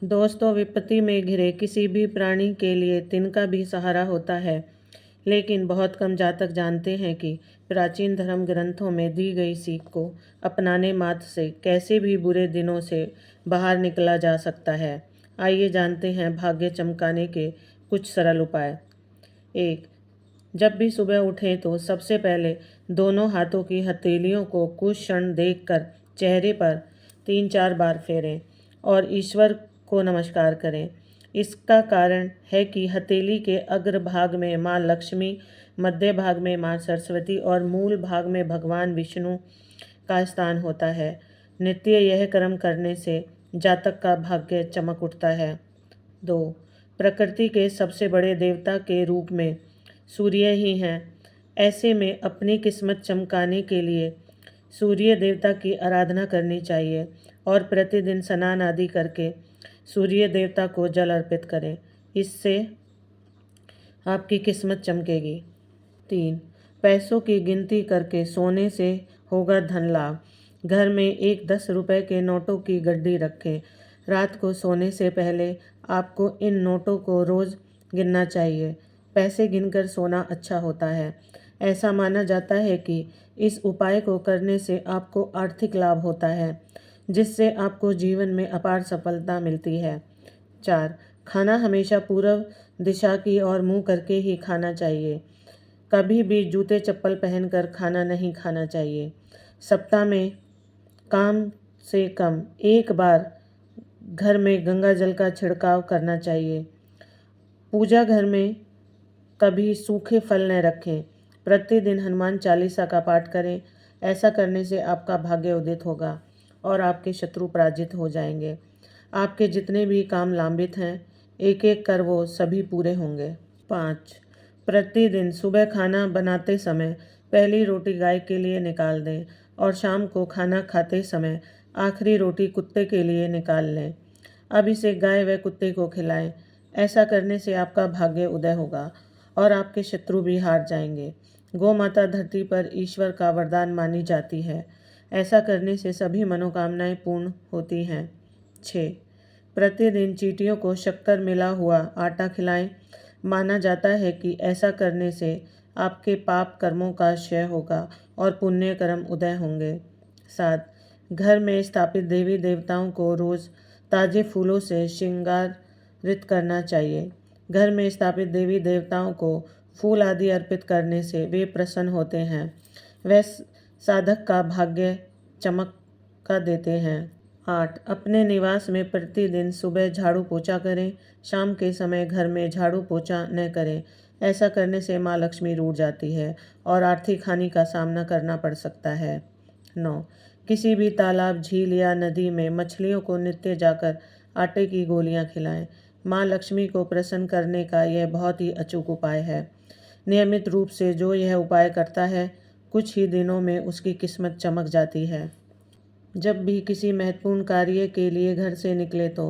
दोस्तों, विपत्ति में घिरे किसी भी प्राणी के लिए तिनका भी सहारा होता है, लेकिन बहुत कम जातक जानते हैं कि प्राचीन धर्म ग्रंथों में दी गई सीख को अपनाने मात्र से कैसे भी बुरे दिनों से बाहर निकला जा सकता है। आइए जानते हैं भाग्य चमकाने के कुछ सरल उपाय। 1. जब भी सुबह उठें तो सबसे पहले दोनों हाथों की हथेलियों को कुछ क्षण देखकर चेहरे पर 3-4 बार फेरें और ईश्वर को नमस्कार करें। इसका कारण है कि हथेली के अग्र भाग में माँ लक्ष्मी, मध्य भाग में माँ सरस्वती और मूल भाग में भगवान विष्णु का स्थान होता है। नित्य यह कर्म करने से जातक का भाग्य चमक उठता है। 2. प्रकृति के सबसे बड़े देवता के रूप में सूर्य ही हैं। ऐसे में अपनी किस्मत चमकाने के लिए सूर्य देवता की आराधना करनी चाहिए और प्रतिदिन स्नान आदि करके सूर्य देवता को जल अर्पित करें। इससे आपकी किस्मत चमकेगी। 3. पैसों की गिनती करके सोने से होगा धन लाभ। घर में एक 10 रुपए के नोटों की गड्डी रखें। रात को सोने से पहले आपको इन नोटों को रोज़ गिनना चाहिए। पैसे गिनकर सोना अच्छा होता है। ऐसा माना जाता है कि इस उपाय को करने से आपको आर्थिक लाभ होता है, जिससे आपको जीवन में अपार सफलता मिलती है। 4. खाना हमेशा पूर्व दिशा की ओर मुँह करके ही खाना चाहिए। कभी भी जूते चप्पल पहनकर खाना नहीं खाना चाहिए। सप्ताह में कम से कम एक बार घर में गंगा जल का छिड़काव करना चाहिए। पूजा घर में कभी सूखे फल न रखें। प्रतिदिन हनुमान चालीसा का पाठ करें। ऐसा करने से आपका भाग्य उदित होगा और आपके शत्रु पराजित हो जाएंगे। आपके जितने भी काम लंबित हैं, एक एक कर वो सभी पूरे होंगे। 5. प्रतिदिन सुबह खाना बनाते समय पहली रोटी गाय के लिए निकाल दें और शाम को खाना खाते समय आखिरी रोटी कुत्ते के लिए निकाल लें। अब इसे गाय व कुत्ते को खिलाएं। ऐसा करने से आपका भाग्य उदय होगा और आपके शत्रु भी हार जाएंगे। गौ माता धरती पर ईश्वर का वरदान मानी जाती है। ऐसा करने से सभी मनोकामनाएं पूर्ण होती हैं। 6. प्रतिदिन चींटियों को शक्कर मिला हुआ आटा खिलाएं। माना जाता है कि ऐसा करने से आपके पाप कर्मों का क्षय होगा और पुण्य कर्म उदय होंगे। 7. घर में स्थापित देवी देवताओं को रोज़ ताजे फूलों से श्रृंगारित करना चाहिए। घर में स्थापित देवी देवताओं को फूल आदि अर्पित करने से वे प्रसन्न होते हैं। वे साधक का भाग्य चमका देते हैं। 8. अपने निवास में प्रतिदिन सुबह झाड़ू पोछा करें। शाम के समय घर में झाड़ू पोछा न करें। ऐसा करने से माँ लक्ष्मी रूठ जाती है और आर्थिक हानि का सामना करना पड़ सकता है। 9. किसी भी तालाब, झील या नदी में मछलियों को नित्य जाकर आटे की गोलियां खिलाएं। माँ लक्ष्मी को प्रसन्न करने का यह बहुत ही अचूक उपाय है। नियमित रूप से जो यह उपाय करता है, कुछ ही दिनों में उसकी किस्मत चमक जाती है। जब भी किसी महत्वपूर्ण कार्य के लिए घर से निकले तो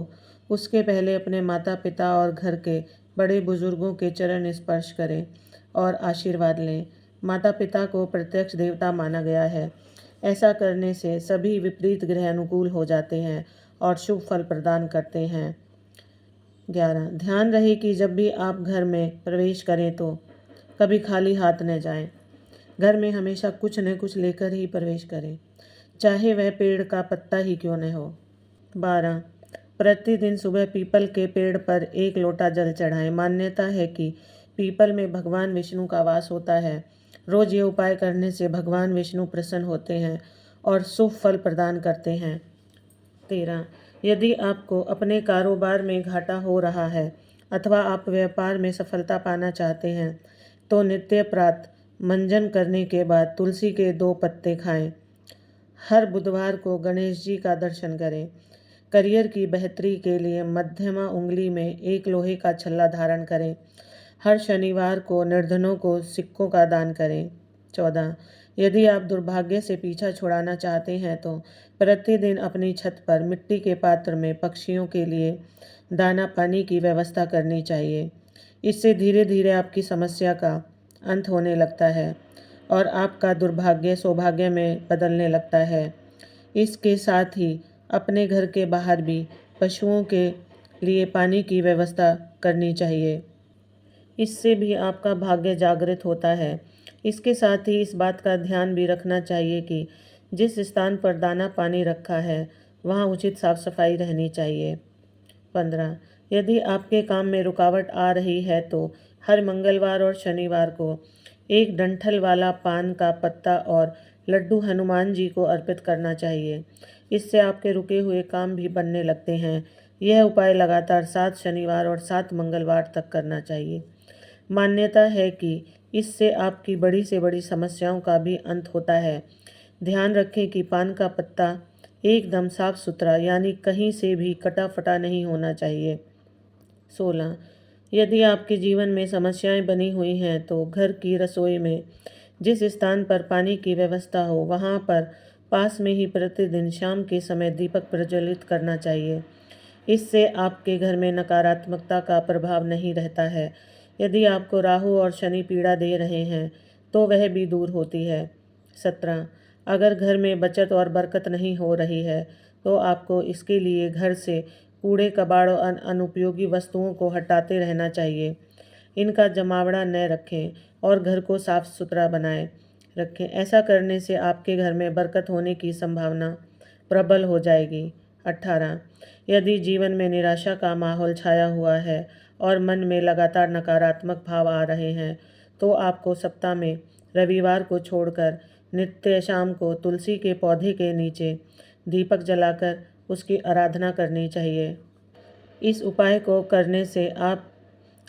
उसके पहले अपने माता पिता और घर के बड़े बुजुर्गों के चरण स्पर्श करें और आशीर्वाद लें। माता पिता को प्रत्यक्ष देवता माना गया है। ऐसा करने से सभी विपरीत ग्रह अनुकूल हो जाते हैं और शुभ फल प्रदान करते हैं। 11. ध्यान रहे कि जब भी आप घर में प्रवेश करें तो कभी खाली हाथ न जाएं। घर में हमेशा कुछ न कुछ लेकर ही प्रवेश करें, चाहे वह पेड़ का पत्ता ही क्यों न हो। 12. प्रतिदिन सुबह पीपल के पेड़ पर एक लोटा जल चढ़ाएं। मान्यता है कि पीपल में भगवान विष्णु का वास होता है। रोज़ ये उपाय करने से भगवान विष्णु प्रसन्न होते हैं और शुभ फल प्रदान करते हैं। 13. यदि आपको अपने कारोबार में घाटा हो रहा है अथवा आप व्यापार में सफलता पाना चाहते हैं तो नित्य प्रातः मंजन करने के बाद तुलसी के 2 पत्ते खाएं। हर बुधवार को गणेश जी का दर्शन करें। करियर की बेहतरी के लिए मध्यमा उंगली में एक लोहे का छल्ला धारण करें। हर शनिवार को निर्धनों को सिक्कों का दान करें। 14. यदि आप दुर्भाग्य से पीछा छुड़ाना चाहते हैं तो प्रतिदिन अपनी छत पर मिट्टी के पात्र में पक्षियों के लिए दाना पानी की व्यवस्था करनी चाहिए। इससे धीरे धीरे आपकी समस्या का अंत होने लगता है और आपका दुर्भाग्य सौभाग्य में बदलने लगता है। इसके साथ ही अपने घर के बाहर भी पशुओं के लिए पानी की व्यवस्था करनी चाहिए। इससे भी आपका भाग्य जागृत होता है। इसके साथ ही इस बात का ध्यान भी रखना चाहिए कि जिस स्थान पर दाना पानी रखा है वहाँ उचित साफ सफाई रहनी चाहिए। 15। यदि आपके काम में रुकावट आ रही है तो हर मंगलवार और शनिवार को एक डंठल वाला पान का पत्ता और लड्डू हनुमान जी को अर्पित करना चाहिए। इससे आपके रुके हुए काम भी बनने लगते हैं। यह उपाय लगातार 7 शनिवार और 7 मंगलवार तक करना चाहिए। मान्यता है कि इससे आपकी बड़ी से बड़ी समस्याओं का भी अंत होता है। ध्यान रखें कि पान का पत्ता एकदम साफ सुथरा यानी कहीं से भी कटा फटा नहीं होना चाहिए। 16। यदि आपके जीवन में समस्याएं बनी हुई हैं तो घर की रसोई में जिस स्थान पर पानी की व्यवस्था हो वहाँ पर पास में ही प्रतिदिन शाम के समय दीपक प्रज्वलित करना चाहिए। इससे आपके घर में नकारात्मकता का प्रभाव नहीं रहता है। यदि आपको राहु और शनि पीड़ा दे रहे हैं तो वह भी दूर होती है। 17। अगर घर में बचत और बरकत नहीं हो रही है तो आपको इसके लिए घर से कूड़े कबाड़ और अनुपयोगी वस्तुओं को हटाते रहना चाहिए। इनका जमावड़ा न रखें और घर को साफ सुथरा बनाए रखें। ऐसा करने से आपके घर में बरकत होने की संभावना प्रबल हो जाएगी। 18। यदि जीवन में निराशा का माहौल छाया हुआ है और मन में लगातार नकारात्मक भाव आ रहे हैं तो आपको सप्ताह में रविवार को छोड़कर नित्य शाम को तुलसी के पौधे के नीचे दीपक जलाकर उसकी आराधना करनी चाहिए। इस उपाय को करने से आप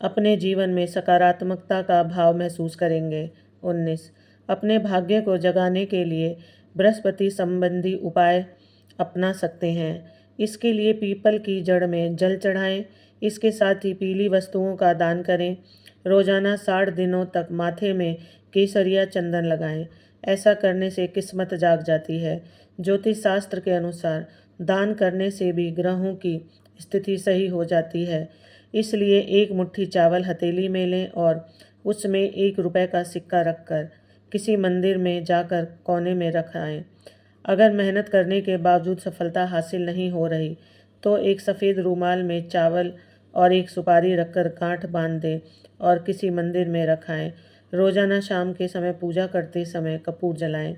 अपने जीवन में सकारात्मकता का भाव महसूस करेंगे। 19। अपने भाग्य को जगाने के लिए बृहस्पति संबंधी उपाय अपना सकते हैं। इसके लिए पीपल की जड़ में जल चढ़ाएं। इसके साथ ही पीली वस्तुओं का दान करें। रोजाना 60 दिनों तक माथे में केसरिया चंदन लगाएं। ऐसा करने से किस्मत जाग जाती है। ज्योतिष शास्त्र के अनुसार दान करने से भी ग्रहों की स्थिति सही हो जाती है। इसलिए एक मुट्ठी चावल हथेली में लें और उसमें 1 रुपए का सिक्का रखकर किसी मंदिर में जाकर कोने में रखाएं। अगर मेहनत करने के बावजूद सफलता हासिल नहीं हो रही तो एक सफ़ेद रूमाल में चावल और एक सुपारी रखकर गांठ बांध दें और किसी मंदिर में रखाएं। रोजाना शाम के समय पूजा करते समय कपूर जलाएं।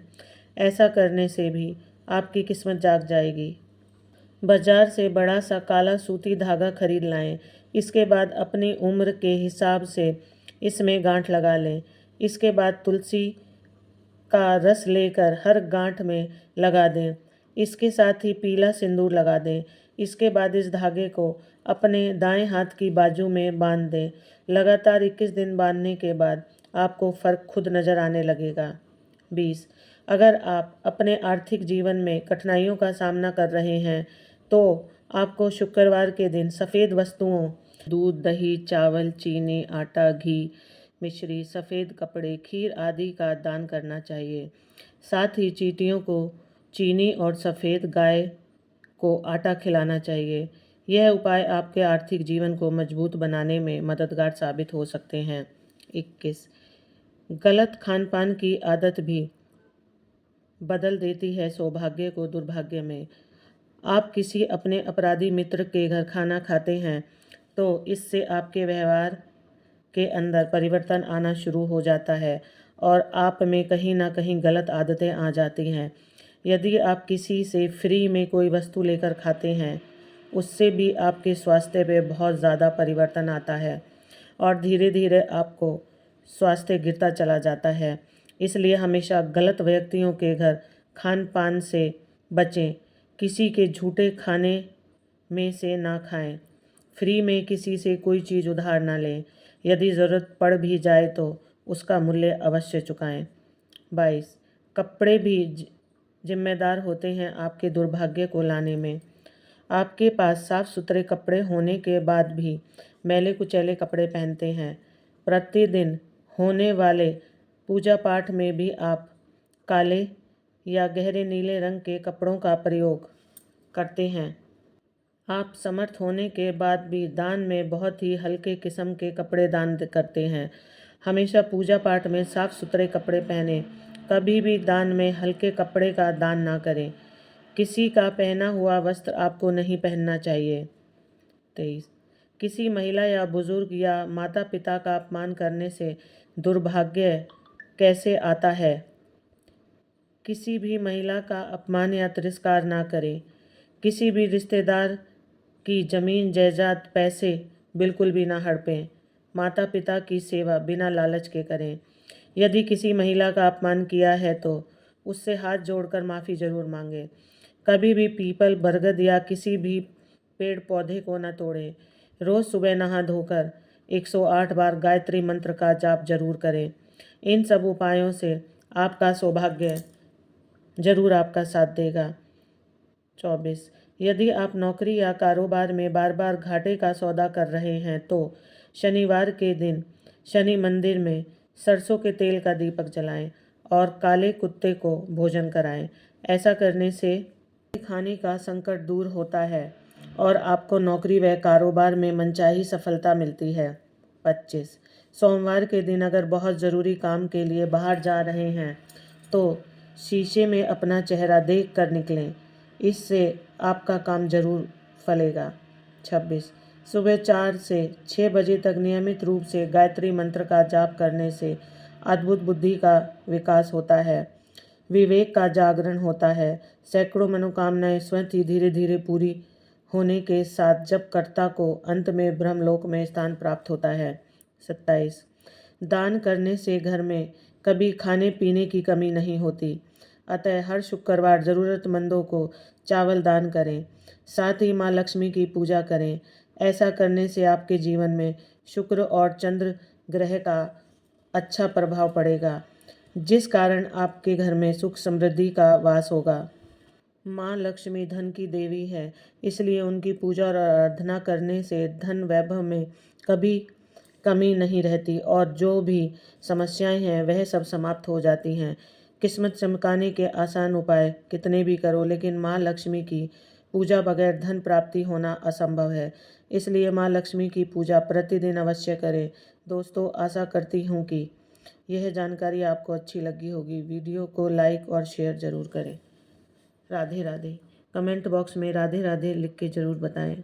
ऐसा करने से भी आपकी किस्मत जाग जाएगी। बाजार से बड़ा सा काला सूती धागा खरीद लाएं। इसके बाद अपनी उम्र के हिसाब से इसमें गांठ लगा लें। इसके बाद तुलसी का रस लेकर हर गांठ में लगा दें। इसके साथ ही पीला सिंदूर लगा दें। इसके बाद इस धागे को अपने दाएं हाथ की बाजू में बांध दें। लगातार 21 दिन बांधने के बाद आपको फ़र्क खुद नज़र आने लगेगा। 20। अगर आप अपने आर्थिक जीवन में कठिनाइयों का सामना कर रहे हैं तो आपको शुक्रवार के दिन सफ़ेद वस्तुओं दूध, दही, चावल, चीनी, आटा, घी, मिश्री, सफ़ेद कपड़े, खीर आदि का दान करना चाहिए। साथ ही चींटियों को चीनी और सफ़ेद गाय को आटा खिलाना चाहिए। यह उपाय आपके आर्थिक जीवन को मजबूत बनाने में मददगार साबित हो सकते हैं। 21। गलत खान पान की आदत भी बदल देती है सौभाग्य को दुर्भाग्य में। आप किसी अपने अपराधी मित्र के घर खाना खाते हैं तो इससे आपके व्यवहार के अंदर परिवर्तन आना शुरू हो जाता है और आप में कहीं ना कहीं गलत आदतें आ जाती हैं। यदि आप किसी से फ्री में कोई वस्तु लेकर खाते हैं उससे भी आपके स्वास्थ्य पे बहुत ज़्यादा परिवर्तन आता है और धीरे धीरे आपको स्वास्थ्य गिरता चला जाता है। इसलिए हमेशा गलत व्यक्तियों के घर खान पान से बचें। किसी के झूठे खाने में से ना खाएं। फ्री में किसी से कोई चीज़ उधार ना लें। यदि ज़रूरत पड़ भी जाए तो उसका मूल्य अवश्य चुकाएं। 22। कपड़े भी जिम्मेदार होते हैं आपके दुर्भाग्य को लाने में। आपके पास साफ सुथरे कपड़े होने के बाद भी मैले कुचैले कपड़े पहनते हैं। प्रतिदिन होने वाले पूजा पाठ में भी आप काले या गहरे नीले रंग के कपड़ों का प्रयोग करते हैं। आप समर्थ होने के बाद भी दान में बहुत ही हल्के किस्म के कपड़े दान करते हैं। हमेशा पूजा पाठ में साफ सुथरे कपड़े पहने। कभी भी दान में हल्के कपड़े का दान ना करें। किसी का पहना हुआ वस्त्र आपको नहीं पहनना चाहिए। 23। किसी महिला या बुजुर्ग या माता पिता का अपमान करने से दुर्भाग्य कैसे आता है? किसी भी महिला का अपमान या तिरस्कार ना करें। किसी भी रिश्तेदार की जमीन जायदाद पैसे बिल्कुल भी ना हड़पें। माता पिता की सेवा बिना लालच के करें। यदि किसी महिला का अपमान किया है तो उससे हाथ जोड़कर माफ़ी ज़रूर मांगें। कभी भी पीपल, बरगद या किसी भी पेड़ पौधे को न तोड़ें। रोज़ सुबह नहा धोकर 108 बार गायत्री मंत्र का जाप जरूर करें। इन सब उपायों से आपका सौभाग्य जरूर आपका साथ देगा। 24। यदि आप नौकरी या कारोबार में बार बार घाटे का सौदा कर रहे हैं तो शनिवार के दिन शनि मंदिर में सरसों के तेल का दीपक जलाएं और काले कुत्ते को भोजन कराएं। ऐसा करने से खाने का संकट दूर होता है और आपको नौकरी व कारोबार में मनचाही सफलता मिलती है। 25। सोमवार के दिन अगर बहुत ज़रूरी काम के लिए बाहर जा रहे हैं तो शीशे में अपना चेहरा देख कर निकलें। इससे आपका काम जरूर फलेगा। 26। सुबह 4 से 6 बजे तक नियमित रूप से गायत्री मंत्र का जाप करने से अद्भुत बुद्धि का विकास होता है, विवेक का जागरण होता है। सैकड़ों मनोकामनाएं स्वतः ही धीरे धीरे पूरी होने के साथ जब कर्ता को अंत में ब्रह्मलोक में स्थान प्राप्त होता है। 27। दान करने से घर में कभी खाने पीने की कमी नहीं होती, अतः हर शुक्रवार ज़रूरतमंदों को चावल दान करें। साथ ही माँ लक्ष्मी की पूजा करें। ऐसा करने से आपके जीवन में शुक्र और चंद्र ग्रह का अच्छा प्रभाव पड़ेगा, जिस कारण आपके घर में सुख समृद्धि का वास होगा। माँ लक्ष्मी धन की देवी है, इसलिए उनकी पूजा और आराधना करने से धन वैभव में कभी कमी नहीं रहती और जो भी समस्याएं हैं वह सब समाप्त हो जाती हैं। किस्मत चमकाने के आसान उपाय कितने भी करो, लेकिन माँ लक्ष्मी की पूजा बगैर धन प्राप्ति होना असंभव है। इसलिए माँ लक्ष्मी की पूजा प्रतिदिन अवश्य करें। दोस्तों, आशा करती हूँ कि यह जानकारी आपको अच्छी लगी होगी। वीडियो को लाइक और शेयर ज़रूर करें। राधे राधे। कमेंट बॉक्स में राधे राधे लिख के ज़रूर बताएं।